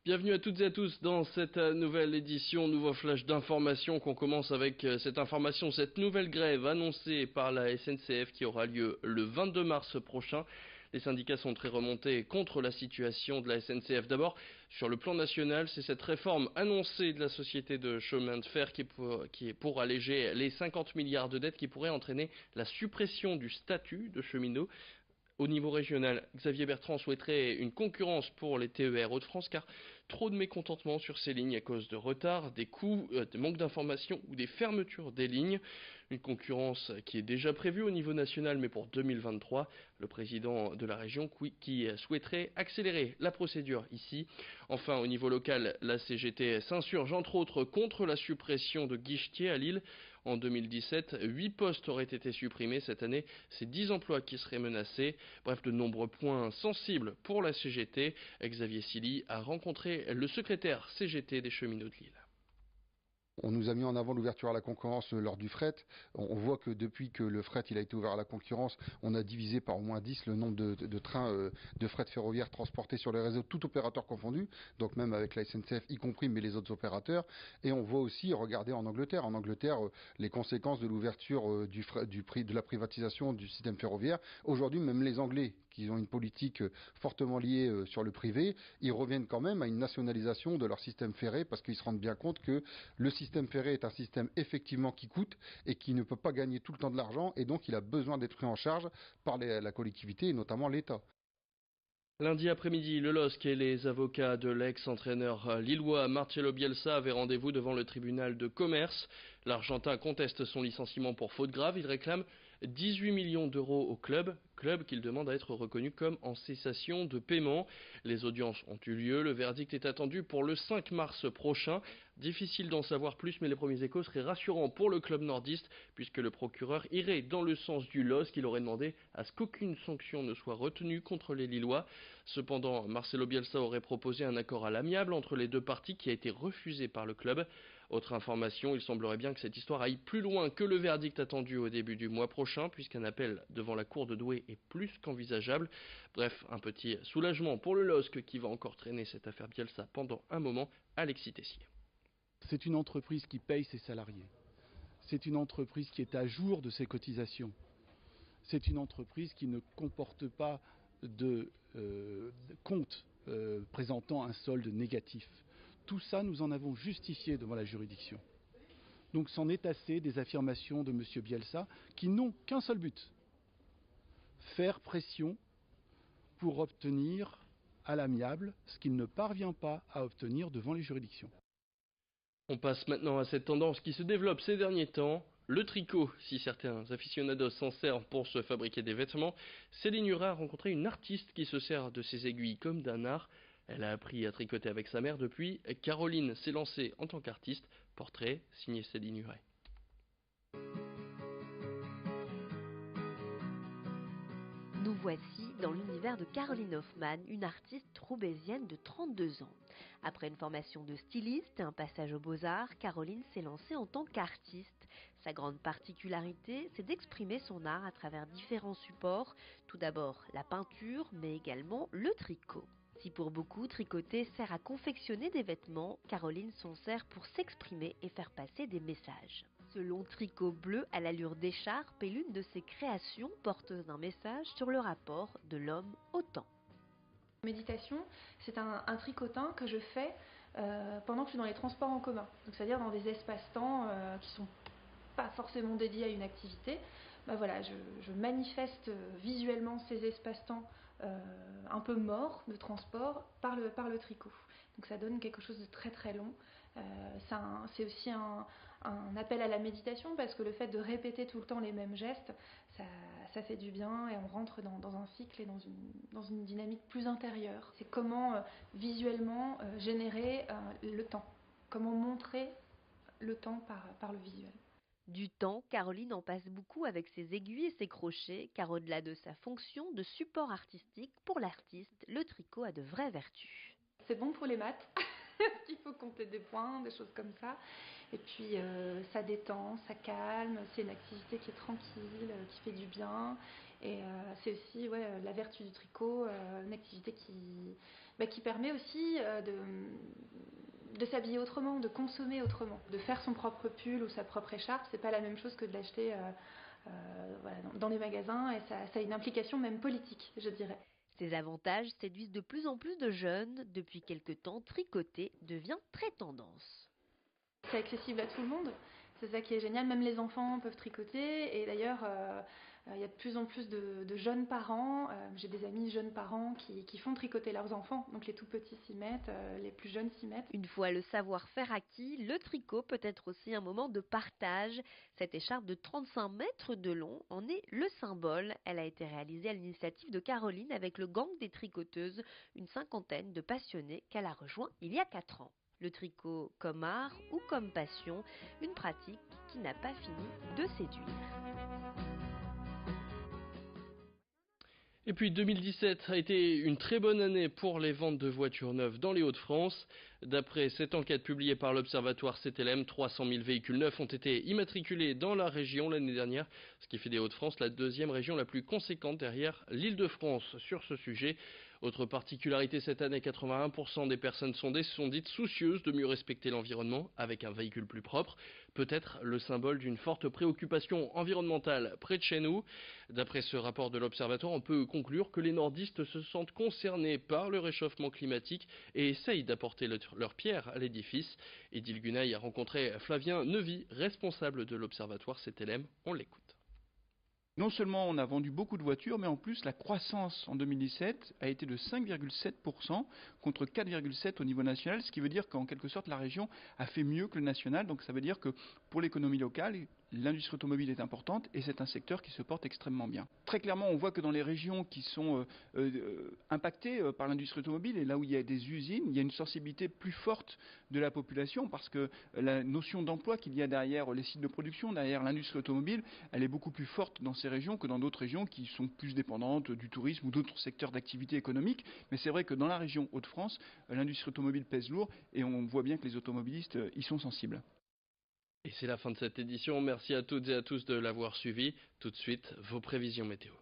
Bienvenue à toutes et à tous dans cette nouvelle édition, nouveau flash d'information qu'on commence avec cette information, cette nouvelle grève annoncée par la SNCF qui aura lieu le 22 mars prochain. Les syndicats sont très remontés contre la situation de la SNCF. D'abord, sur le plan national, c'est cette réforme annoncée de la société de chemin de fer qui est pour alléger les 50 milliards de dettes qui pourrait entraîner la suppression du statut de cheminot. Au niveau régional, Xavier Bertrand souhaiterait une concurrence pour les TER Hauts-de-France car trop de mécontentement sur ces lignes à cause de retards, des coûts, de manque d'informations ou des fermetures des lignes. Une concurrence qui est déjà prévue au niveau national mais pour 2023. Le président de la région qui souhaiterait accélérer la procédure ici. Enfin, au niveau local, la CGT s'insurge entre autres contre la suppression de guichetiers à Lille. En 2017, 8 postes auraient été supprimés. Cette année, c'est 10 emplois qui seraient menacés. Bref, de nombreux points sensibles pour la CGT. Xavier Silly a rencontré le secrétaire CGT des cheminots de Lille. On nous a mis en avant l'ouverture à la concurrence lors du fret. On voit que depuis que le fret il a été ouvert à la concurrence, on a divisé par au moins 10 le nombre de trains de fret ferroviaire transportés sur les réseaux, tout opérateur confondu, donc même avec la SNCF y compris, mais les autres opérateurs. Et on voit aussi, regardez en Angleterre, les conséquences de l'ouverture du prix de la privatisation du système ferroviaire. Aujourd'hui, même les Anglais, qui ont une politique fortement liée sur le privé, ils reviennent quand même à une nationalisation de leur système ferré parce qu'ils se rendent bien compte que le système ferré est un système effectivement qui coûte et qui ne peut pas gagner tout le temps de l'argent et donc il a besoin d'être pris en charge par la collectivité et notamment l'État. Lundi après-midi, le LOSC et les avocats de l'ex-entraîneur lillois Marcelo Bielsa avaient rendez-vous devant le tribunal de commerce. L'Argentin conteste son licenciement pour faute grave. Il réclame 18 millions d'euros au club qu'il demande à être reconnu comme en cessation de paiement. Les audiences ont eu lieu. Le verdict est attendu pour le 5 mars prochain. Difficile d'en savoir plus, mais les premiers échos seraient rassurants pour le club nordiste, puisque le procureur irait dans le sens du LOSC. Il aurait demandé à ce qu'aucune sanction ne soit retenue contre les Lillois. Cependant, Marcelo Bielsa aurait proposé un accord à l'amiable entre les deux parties qui a été refusé par le club. Autre information, il semblerait bien que cette histoire aille plus loin que le verdict attendu au début du mois prochain, puisqu'un appel devant la cour de Douai est plus qu'envisageable. Bref, un petit soulagement pour le LOSC qui va encore traîner cette affaire Bielsa pendant un moment. Alexis Tessier. C'est une entreprise qui paye ses salariés. C'est une entreprise qui est à jour de ses cotisations. C'est une entreprise qui ne comporte pas de compte présentant un solde négatif. Tout ça, nous en avons justifié devant la juridiction. Donc c'en est assez des affirmations de M. Bielsa qui n'ont qu'un seul but, faire pression pour obtenir à l'amiable ce qu'il ne parvient pas à obtenir devant les juridictions. On passe maintenant à cette tendance qui se développe ces derniers temps, le tricot. Si certains aficionados s'en servent pour se fabriquer des vêtements, Céline Huret a rencontré une artiste qui se sert de ses aiguilles comme d'un art. Elle a appris à tricoter avec sa mère depuis. Caroline s'est lancée en tant qu'artiste. Portrait signé Céline Huret. Nous voici dans l'univers de Caroline Hoffmann, une artiste roubaisienne de 32 ans. Après une formation de styliste et un passage aux Beaux-Arts, Caroline s'est lancée en tant qu'artiste. Sa grande particularité, c'est d'exprimer son art à travers différents supports. Tout d'abord la peinture, mais également le tricot. Si pour beaucoup, tricoter sert à confectionner des vêtements, Caroline s'en sert pour s'exprimer et faire passer des messages. Ce long tricot bleu à l'allure d'écharpe est l'une de ses créations porteuse d'un message sur le rapport de l'homme au temps. Méditation, c'est un tricotin que je fais pendant que je suis dans les transports en commun, c'est-à-dire dans des espaces-temps qui ne sont pas forcément dédiés à une activité. Voilà, je manifeste visuellement ces espaces-temps un peu morts de transport par le tricot. Donc ça donne quelque chose de très très long. C'est aussi un appel à la méditation parce que le fait de répéter tout le temps les mêmes gestes, ça fait du bien et on rentre dans un cycle et dans une dynamique plus intérieure. C'est comment visuellement générer le temps, comment montrer le temps par le visuel. Du temps, Caroline en passe beaucoup avec ses aiguilles et ses crochets, car au-delà de sa fonction de support artistique, pour l'artiste, le tricot a de vraies vertus. C'est bon pour les maths, parce qu'il faut compter des points, des choses comme ça. Et puis ça détend, ça calme, c'est une activité qui est tranquille, qui fait du bien. Et c'est aussi la vertu du tricot, une activité qui permet aussi de s'habiller autrement, de consommer autrement, de faire son propre pull ou sa propre écharpe. C'est pas la même chose que de l'acheter dans les magasins, et ça a une implication même politique, je dirais. Ces avantages séduisent de plus en plus de jeunes. Depuis quelque temps, tricoter devient très tendance. C'est accessible à tout le monde, c'est ça qui est génial, même les enfants peuvent tricoter, et d'ailleurs il y a de plus en plus de jeunes parents, j'ai des amis jeunes parents qui font tricoter leurs enfants, donc les tout petits s'y mettent, les plus jeunes s'y mettent. Une fois le savoir-faire acquis, le tricot peut être aussi un moment de partage. Cette écharpe de 35 mètres de long en est le symbole. Elle a été réalisée à l'initiative de Caroline avec le gang des tricoteuses, une cinquantaine de passionnés qu'elle a rejoints il y a 4 ans. Le tricot comme art ou comme passion, une pratique qui n'a pas fini de séduire. Et puis 2017 a été une très bonne année pour les ventes de voitures neuves dans les Hauts-de-France. D'après cette enquête publiée par l'Observatoire CTLM, 300 000 véhicules neufs ont été immatriculés dans la région l'année dernière, ce qui fait des Hauts-de-France la deuxième région la plus conséquente derrière l'Île-de-France sur ce sujet. Autre particularité cette année, 81% des personnes sondées sont dites soucieuses de mieux respecter l'environnement avec un véhicule plus propre. Peut-être le symbole d'une forte préoccupation environnementale près de chez nous. D'après ce rapport de l'Observatoire, on peut conclure que les nordistes se sentent concernés par le réchauffement climatique et essayent d'apporter leur pierre à l'édifice. Edil Gunaï a rencontré Flavien Neuvy, responsable de l'Observatoire CTLM. On l'écoute. Non seulement on a vendu beaucoup de voitures, mais en plus la croissance en 2017 a été de 5,7% contre 4,7% au niveau national, ce qui veut dire qu'en quelque sorte la région a fait mieux que le national. Donc ça veut dire que pour l'économie locale, l'industrie automobile est importante et c'est un secteur qui se porte extrêmement bien. Très clairement, on voit que dans les régions qui sont impactées par l'industrie automobile et là où il y a des usines, il y a une sensibilité plus forte de la population parce que la notion d'emploi qu'il y a derrière les sites de production, derrière l'industrie automobile, elle est beaucoup plus forte dans ces régions que dans d'autres régions qui sont plus dépendantes du tourisme ou d'autres secteurs d'activité économique. Mais c'est vrai que dans la région Hauts-de-France, l'industrie automobile pèse lourd et on voit bien que les automobilistes y sont sensibles. Et c'est la fin de cette édition. Merci à toutes et à tous de l'avoir suivi. Tout de suite, vos prévisions météo.